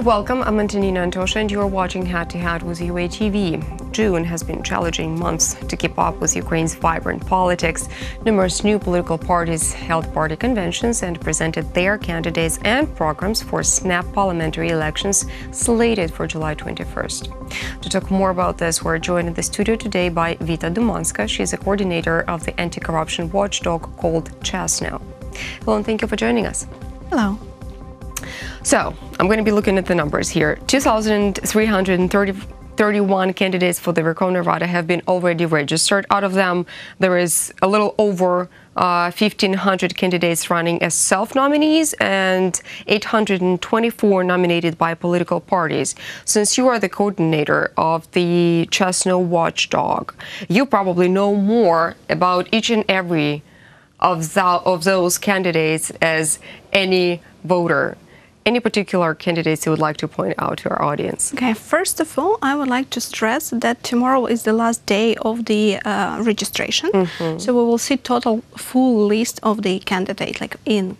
and welcome. I'm Antonina Antosha and you're watching Head to Head with UATV. June has been challenging month to keep up with Ukraine's vibrant politics. Numerous new political parties held party conventions and presented their candidates and programs for snap parliamentary elections slated for July 21st. To talk more about this, we're joined in the studio today by Vita Dumanska. She's a coordinator of the anti-corruption watchdog called Chesno. Hello and thank you for joining us. Hello. So, I'm going to be looking at the numbers here. 2,331 candidates for the Verkhovna Rada have been already registered. Out of them, there is a little over 1,500 candidates running as self-nominees and 824 nominated by political parties. Since you are the coordinator of the Chesno watchdog, you probably know more about each and every of those candidates as any voter. Any particular candidates you would like to point out to our audience? Okay, first of all, I would like to stress that tomorrow is the last day of the registration. So we will see total full list of the candidates, like in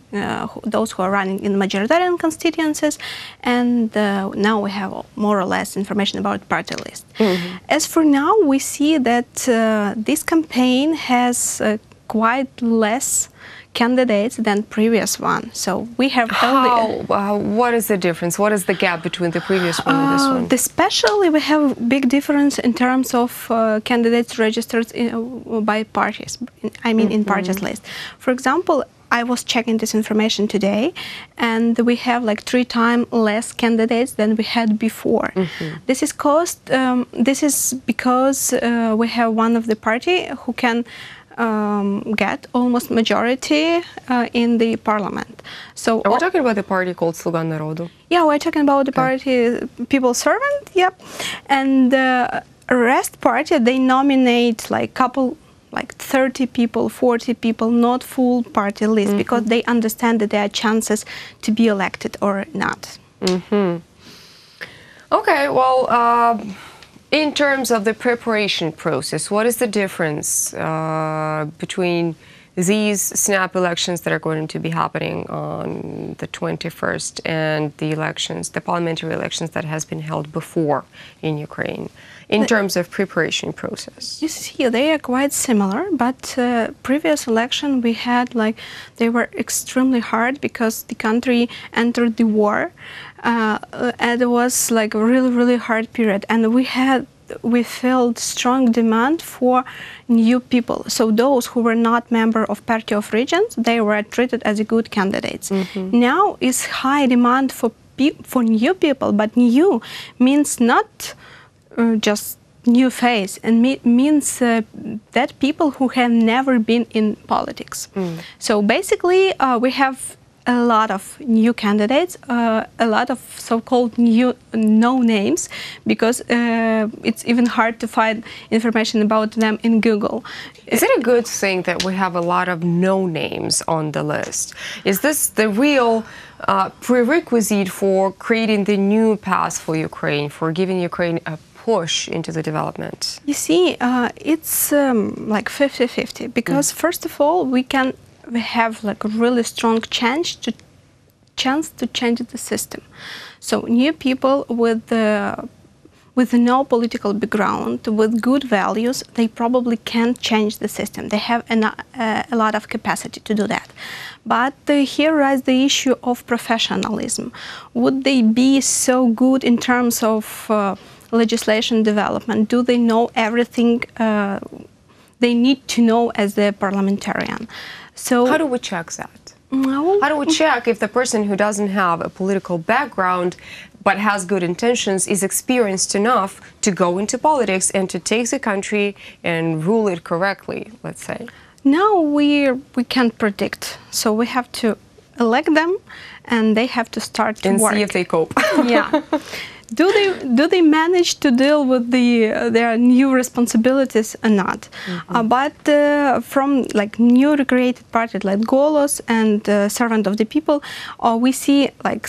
those who are running in majoritarian constituencies, and now we have more or less information about party list. As for now, we see that this campaign has quite less candidates than previous one. So we have what is the difference? What is the gap between the previous one and this one? Especially we have big difference in terms of candidates registered by parties. I mean in parties list. For example, I was checking this information today, and we have like 3 times less candidates than we had before. This is because we have one of the party who can get almost majority in the parliament. So we're talking about the party called Sluga Narodu. Yeah, we're talking about the party People's Servant. Yep, and the rest party, they nominate like 30 people, 40 people, not full party list, because they understand that there are chances to be elected or not. Okay, well. In terms of the preparation process, what is the difference between these snap elections that are going to be happening on the 21st and the elections, the parliamentary elections that has been held before in Ukraine, in terms of preparation process? You see, they are quite similar, but previous election we had they were extremely hard because the country entered the war. And it was like a really hard period, and we felt strong demand for new people. So those who were not member of Party of Regions, they were treated as good candidates. Now is high demand for new people, but new means not just new face, and means that people who have never been in politics. So basically we have a lot of new candidates, a lot of so-called no names, because it's even hard to find information about them in Google. Is it a good thing that we have a lot of no names on the list? Is this the real prerequisite for creating the new path for Ukraine, for giving Ukraine a push into the development? You see, it's like 50-50, because first of all, we have like a really strong chance to change the system. So new people with no political background, with good values, they probably can change the system. They have a lot of capacity to do that. But here lies the issue of professionalism. Would they be so good in terms of legislation development? Do they know everything they need to know as a parliamentarian? So how do we check that? How do we check if the person who doesn't have a political background but has good intentions is experienced enough to go into politics and to take the country and rule it correctly, let's say? Now we can't predict. So we have to elect them, and they have to start to work. And see if they cope. Yeah. Do they manage to deal with their new responsibilities or not? But from like newly created parties like Golos and Servant of the People, we see like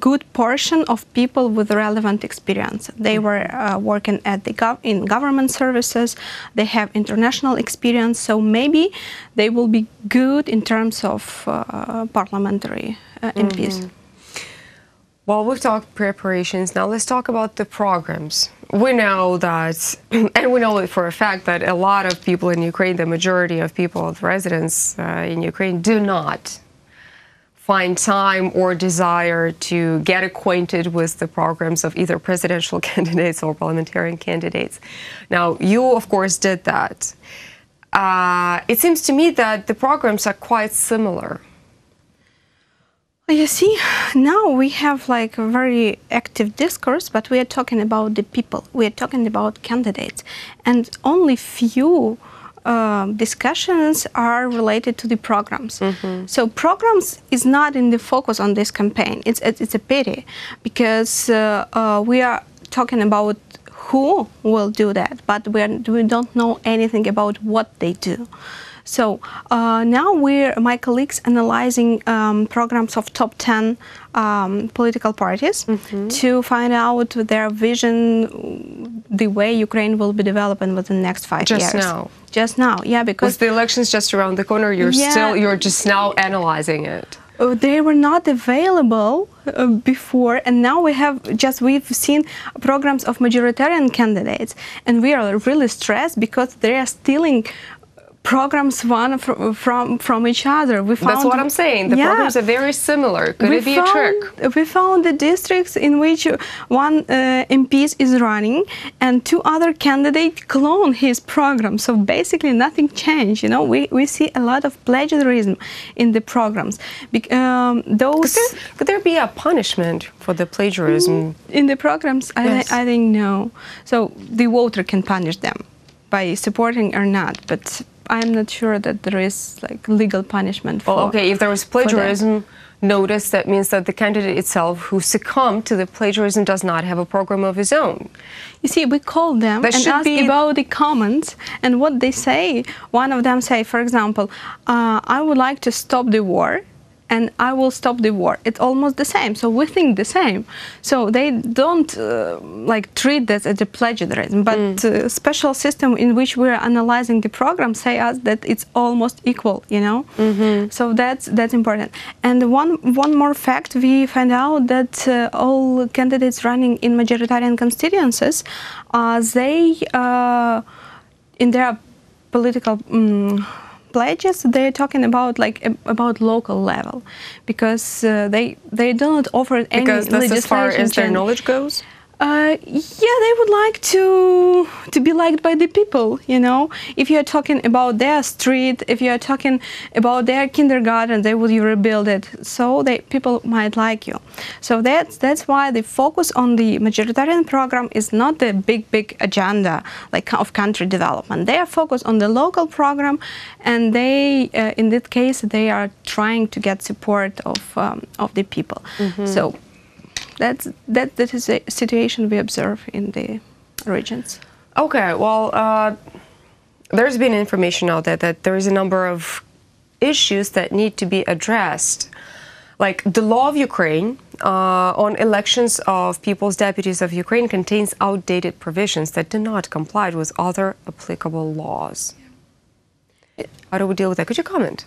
good portion of people with relevant experience. They were working at in government services. They have international experience, so maybe they will be good in terms of parliamentary MPs. Well, we've talked preparations. Now let's talk about the programs. We know that, and we know for a fact that a lot of people in Ukraine, the majority of people, the residents in Ukraine, do not find time or desire to get acquainted with the programs of either presidential candidates or parliamentarian candidates. Now, you, of course, did that. It seems to me that the programs are quite similar. You see, now we have like a very active discourse, but we are talking about the people. We are talking about candidates, and only few discussions are related to the programs. So programs is not in the focus on this campaign. It's a pity, because we are talking about who will do that, but we don't know anything about what they do. So now my colleagues analyzing programs of top 10 political parties to find out their vision, the way Ukraine will be developing within the next 5 years. Just now, yeah, because with the elections just around the corner, you're just now analyzing it. They were not available before, and now we've seen programs of majoritarian candidates, and we are really stressed because they are stealing programs one from each other. That's what I'm saying. The programs are very similar. Could it be a trick? We found the districts in which one MP is running and two other candidates clone his program. So basically nothing changed. You know, we see a lot of plagiarism in the programs. Could there be a punishment for the plagiarism? In the programs, I think no. So the voter can punish them by supporting or not, but I'm not sure that there is like legal punishment for. Well, okay, if there was plagiarism notice, that means that the candidate itself who succumbed to the plagiarism does not have a program of his own. You see, we call them and ask about the comments and what they say. One of them say, for example, I would like to stop the war, and I will stop the war. It's almost the same. So we think the same. So they don't like treat this as a plagiarism, but special system in which we're analyzing the program say us that it's almost equal, you know. So that's important. And one more fact, we find out that all candidates running in majoritarian constituencies, they in their political pledges, they're talking about about local level, because they don't offer any legislation. Because that's as far as their knowledge goes? Yeah, they would like to be liked by the people, you know. If you're talking about their street, if you're talking about their kindergarten, they would rebuild it, so people might like you. So that's why the focus on the majoritarian program is not the big agenda like of country development. They are focused on the local program, and they in that case they are trying to get support of the people. So that is a situation we observe in the regions. Okay, well, there's been information out there that there is a number of issues that need to be addressed. Like the law of Ukraine on elections of People's Deputies of Ukraine contains outdated provisions that do not comply with other applicable laws. How do we deal with that? Could you comment?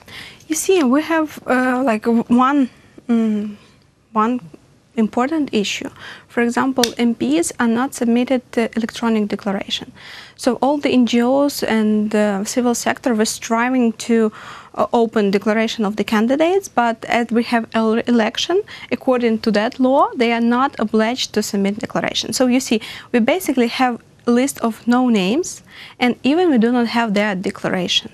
You see, we have like one important issue. For example, MPs are not submitted the electronic declaration. So all the NGOs and the civil sector were striving to open declaration of the candidates, but as we have election, according to that law, they are not obliged to submit declaration. So you see, we basically have a list of no names, and even we do not have their declaration.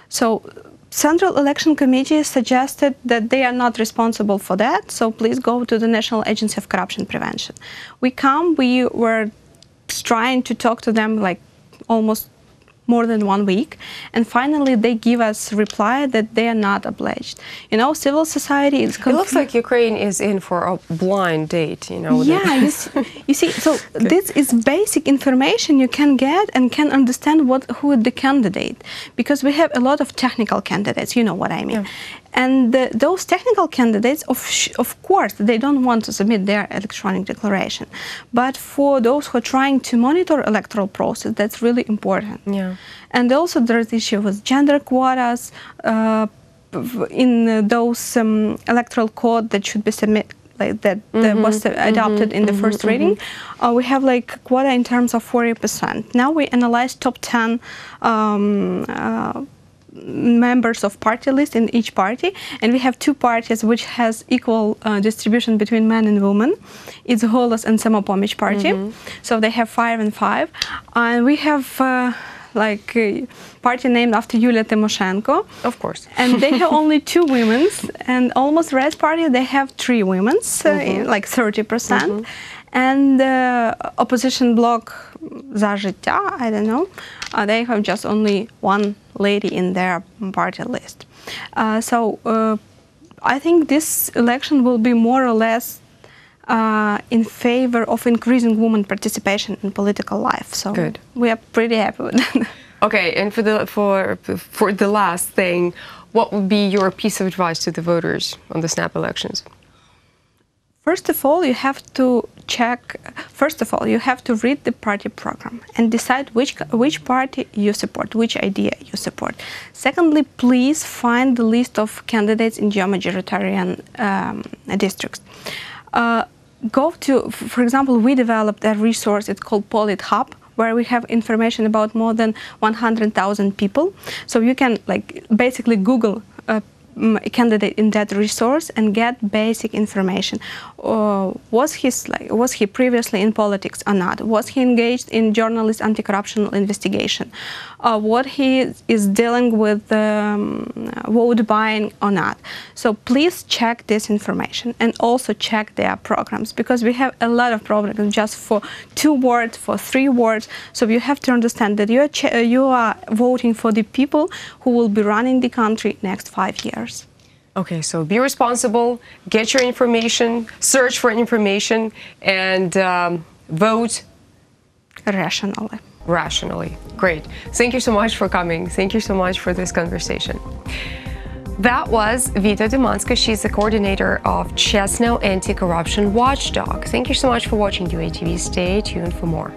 So Central Election Committee suggested that they are not responsible for that, so please go to the National Agency of Corruption Prevention. We were trying to talk to them like almost more than 1 week, and finally they give us reply that they are not obliged. You know, civil society is... It looks like Ukraine is in for a blind date, you know. Yeah, you see, so this is basic information you can get and can understand who is the candidate, because we have a lot of technical candidates, you know what I mean. Yeah. And those technical candidates, of course, they don't want to submit their electronic declaration. But for those who are trying to monitor electoral process, that's really important. Yeah. And also there's the issue with gender quotas in those electoral code that should be like that was adopted in the first reading, we have like quota in terms of 40%. Now we analyze top 10 members of party list in each party, and we have two parties which has equal distribution between men and women. It's Golos and Samopomich party, so they have 5 and 5, and we have like a party named after Yulia Tymoshenko. Of course. And they have only 2 women, and almost Red Party, they have 3 women, like 30%. And the opposition bloc За життя, I don't know, they have just only 1 lady in their party list. So I think this election will be more or less in favor of increasing women participation in political life. So good. We are pretty happy with that. Okay, and for the last thing, what would be your piece of advice to the voters on the snap elections? First of all, you have to read the party program and decide which party you support, which idea you support. Secondly, please find the list of candidates in geo-majoritarian districts. Go to, for example, we developed a resource, it's called Polit Hub, where we have information about more than 100,000 people. So you can like basically Google a candidate in that resource and get basic information. Was he previously in politics or not? Was he engaged in journalist anti-corruption investigation? What he is dealing with vote buying or not? So please check this information and also check their programs, because we have a lot of programs just for 2 words, for 3 words. So you have to understand that you are voting for the people who will be running the country next 5 years. Okay, so be responsible, get your information, search for information, and vote rationally. Rationally. Great. Thank you so much for coming. Thank you so much for this conversation. That was Vita Dumanska. She's the coordinator of Chesno Anti-Corruption Watchdog. Thank you so much for watching UATV. Stay tuned for more.